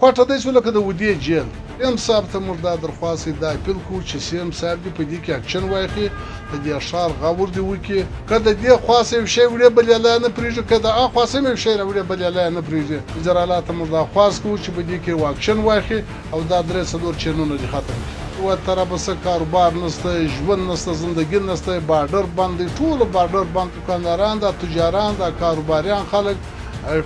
کوټه داسې لکه د ودې جیل. سیم صاحب ته موږ دا درخواست دا اپیل کوو چې سیم صاحب دې په دې کې اکشن واخلي، د دې ښار غور دې وکړي. که د دې خواص یو شی وړې بل یې لا نه پرېږدي، که د هغه خواص هم یو شی راوړې بل یې لا نه پرېږدي. وزارالات ته موږ دا خواست کوو چې په دې کې اکشن واخلي او دا 3-4 چینونه دې ختم کړي. و طرف څه کاروبار نشته، ژوند نشته، زندګي نشته، بارډر بند دی، ټول بارډر بند. دکانداران دا تجاران دا کاروباریان خلک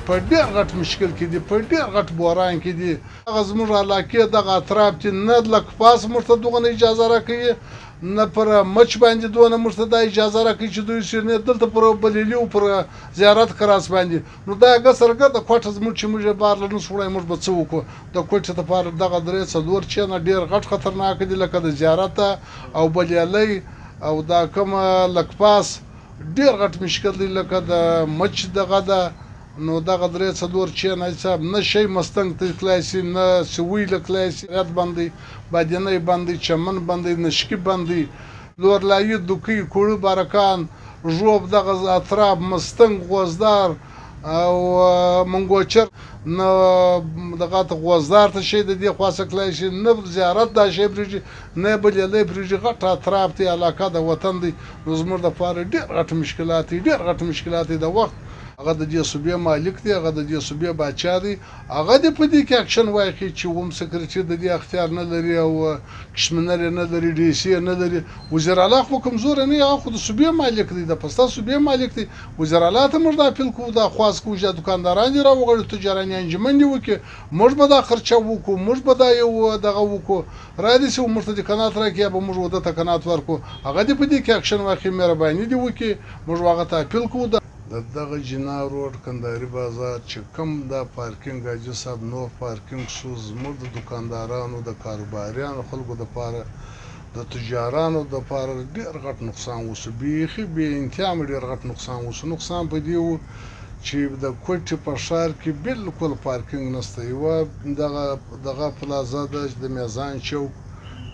په ډېر غټ مشکل کې دي، په ډېر غټ بحران کې دي. هغه زموږ علاقې دغه اطراف چې نه لږ پاس موږ ته دغه اجازه راکوي، نه پر مچ باندې دونه موږ ته دا اجازه راکوي چې دوی شي نه دلته پر بلیلي او پر زیارت کراس باندې. نو دا هغه سرګه د کوټه زموږ چې موږ بار له نس وړی موږ به څه وکړو؟ د کوټې دپاره دغه 3-4 چینه ډېر غټ خطرناک دي، لکه د زیارت او بلیالۍ او دا کومه لږ پاس ډېر غټ مشکل دی، لکه د مچ دغه ده. نو دغه 3-4 چینه حساب نه شي مستنګ ته تللی شي، نه سوی له تللی شي، رد بندي، بادینۍ بندي، چمن بندي، نشکي بندي، لورلایي، دوکۍ، کوړه بارکان، ژوب دغه اطراف، مستنګ، غوزدار او منګوچر. نه دغه ته غوزدار ته شي د دې خواڅه تللی شي، نه زیارت دا شی پرېږدي، نه بلیالۍ پرېږدي. غټ اطراف دی، علاقه د وطن دی. نو زموږ دپاره ډېر غټ مشکلات دي، ډېر غټ مشکلات دي. د وخت هغه د دې صوبې مالک دی، هغه د دې صوبې باچا دی، هغه دې په دې کې اکشن واخلي چې هوم سکرټري د دې اختیار نه لري او کشمنر یې نه لري، ډي سي یې نه لري. وزیراعلی خو کمزوری نه، هغه خو د صوبې مالک دی، د پسته صوبې مالک دی. وزیراعلی ته موږ دا اپیل کوو، دا خواست کوو چې دکانداران دې راوغواړي، تجاران یې انجمن دې وکړي، موږ به دا خرچه وکړو، موږ به دا یو دغه وکړو، را دې شي موږ ته دې قناعت راکړي یا به موږ وده ته قناعت ورکړو. هغه دې په دې کې اکشن واخلي، مهرباني دې وکړي. موږ هغه ته اپیل کوو د دغه جنا روډ کندهاري بازار چې کوم دا پارکینګ حاجي صاحب نور پارکینګ شو، زموږ د دکاندارانو د کاروباریانو خلکو دپاره د تجارانو دپاره ډېر غټ نقصان وشو، بیخي بې انتها مې ډېر غټ نقصان وشو. نقصان په دې و چې د کوټې په ښار کې بالکل پارکینګ نشته. یوه دغه پلازا ده د میزان چوک،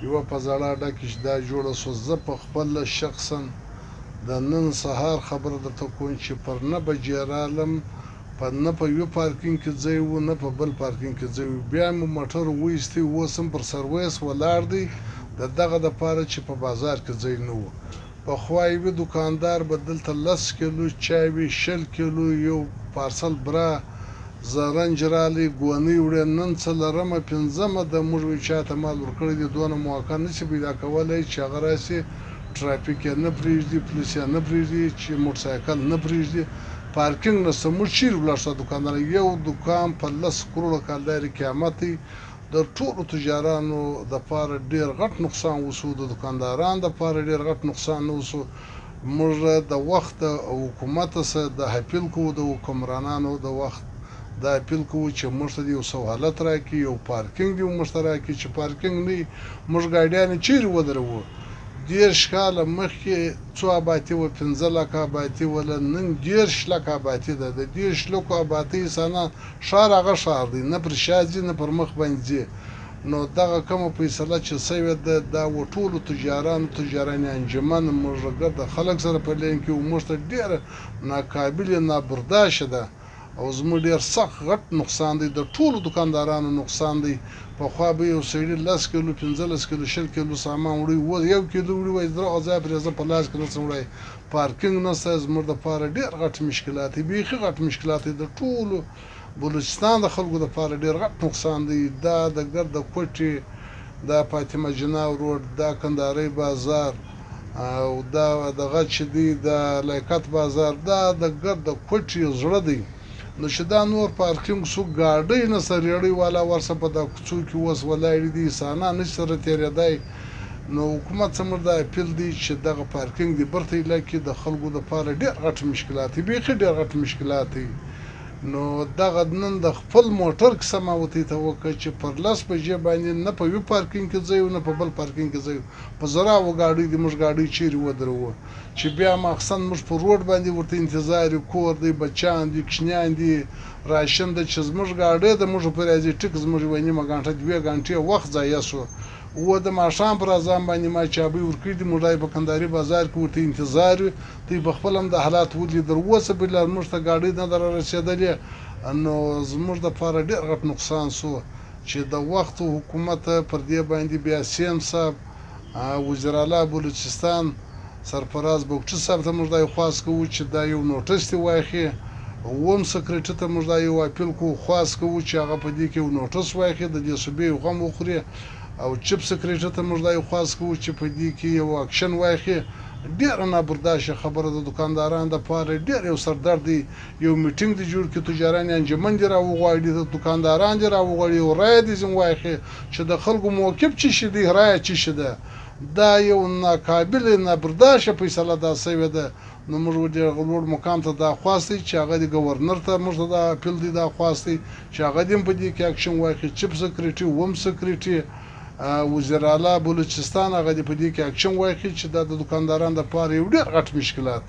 یوه په زړه اډه کې چې دا جوړه سوه. زه په خپله شخصا د نن سهار خبره درته کوم چې پر 9 بجې رالم، نه په یو پارکینګ کې ځای و، نه په بل پارکینګ کې ځای و. بیا مې موټر وایستی، اوس هم پر سرویس ولاړ دی د دغه دپاره چې په بازار کې ځای نه و. پخوا یوه دوکاندار به دلته 10 کیلو چای وي، 20 کیلو یو پارسل برا زرنج رالی ګونۍ وړې. نن څه لرمه 5مه ده، موږ وایو چاته مال ورکړی دی، دونه موقع نشي پیدا کولی چې هغه راسي. ټرافیک یې نه پرېږدي، پولیس یې نه پرېږدي، چې موټرسایکل نه پرېږدي، پارکینګ نشته. موږ چیرې ولاړ شو دوکاندار؟ یو دوکان په 10 کروړه کالداري قیامت دی. د ټولو تجارانو دپاره ډېر غټ نقصان وشو، د دکاندارانو دپاره ډېر غټ نقصان نه وشو. موږ د وخت د حکومت څخه د اپیل کوو، د حکمرانانو د وخت دا اپیل کوو چې موږ ته یو سهولت راکړي، یو پارکینګ دې موږ ته راکړي. چې پارکینګ نه وي موږ ګاډیانې چیرې ودروو؟ 10 کاله مخکې څو آبادي وه؟ 15 لکه آبادي وله، نن 10 لکه آبادي ده. د 10 لکو آبادۍ انسانان ښار هغه ښار دی، نه پر شا ځي نه پر مخ باندې ځي. نو دغه کومه فیصله چې سوې ده دا و ټولو تجارانې انجمن موږ ګرده خلک سره په لین کې و، موږ ته ډېره ناقابلې نابرداشه ده او زموږ ډېر سخت غټ نقصان دی، د ټولو دکاندارانو نقصان دی. پخوا به یو سړي 10 کیلو 15 کیلو 20 کیلو سامان وړي، 1 کیلو وړي، وایي دغه ځای پرې زه په لاس کې نشم وړی. پارکینګ نشته، زموږ دپاره ډېر غټ مشکلات دي، بیخي غټ مشکلات دي. د ټولو بلوچستان د خلکو دپاره ډېر غټ نقصان دی. دا د ګرد کوټې، دا فاطمه جناح روډ، دا کندهاري بازار او دا دغه چې دی د لیاقت بازار، دا د ګرد کوټې زړه دی. نو چې دا نور پارکینګ شو، ګاډۍ نشته، ریړۍ والا ورسه په دا کوڅو کې اوس ولاړې دي، انسانان نشي سره تېرېدی. نو حکومت څخه موږ دا اپیل دی چې دغه پارکینګ دې برته ایله کړي. د خلکو دپاره ډېر غټ مشکلات دي، بیخي ډېر غټ مشکلات دي. نو دغه نن د خپل موټر کیسه ما ورته ته وکړه چې پر 10 بجې باندې نه په یو پارکینګ کې ځای و، نه په بل پارکینګ کې ځای و، په زراعو ګاډۍ دي. موږ ګاډۍ چیرې ودروو چې بیا ماخصن موږ په روډ باندې ورته انتظار یو، کور دی، بچیان دي، کوچنیان دي، راشن ده، چې زموږ ګاډۍ ده موږ په راځي ټیک زموږ یوه نیمه ګنټه 2 ګنټې وخت ضایع شو. و د ماښام پر اذان باندې ما چابۍ ورکړي دي، موږ په کندهاري بازار کې ورته انتظار یو. دوی په خپل هم د حالات ولي در اوسه بله موږ ته ګاډۍ نه در رسېدلې. نو زموږ دپاره ډېر غټ نقصان شو. چې د وخت حکومت پر دې باندې بیا سیم صاحب وزیر اعلی بلوچستان سرفراز بوکچي صاحب ته موږ دا خواست کوو چې دا یو نوټس دی واخلي اوم سکرټری ته موږ دا یو اپیل کوو خواست کوو چې هغه په دې کې یو نوټس واخلي د دې صوبې غم وخوري او چیف سکرټری ته موږ دا یو خواست کوو چې په دې کې یو اکشن واخلي ډېره نابرداشه خبره د دکاندارانو دپاره ډېر یو سردرد دی یو میټینګ دی جوړ کړي تجاران انجمن دي راوغواړي د دکانداران دي راوغواړي یو رایه دي ځین واخلي چې د خلکو موقف څه شي دی رایه څه شي ده دا یو ناقابل نابرداشه فیصله دا سوې ده نو موږ د لوړ مقام ته دا خواستي چې هغه د ګورنر ته موږ دا اپیل دی دا خواستي چې هغه دې په دې کې اکشن واخلي چیف سکرټری وم سکرټری وزیر اعلی بلوچستان هغه دې په دې کې اکشن واخلي چې دا د دکاندارانو لپاره یو ډېر غټ مشکلات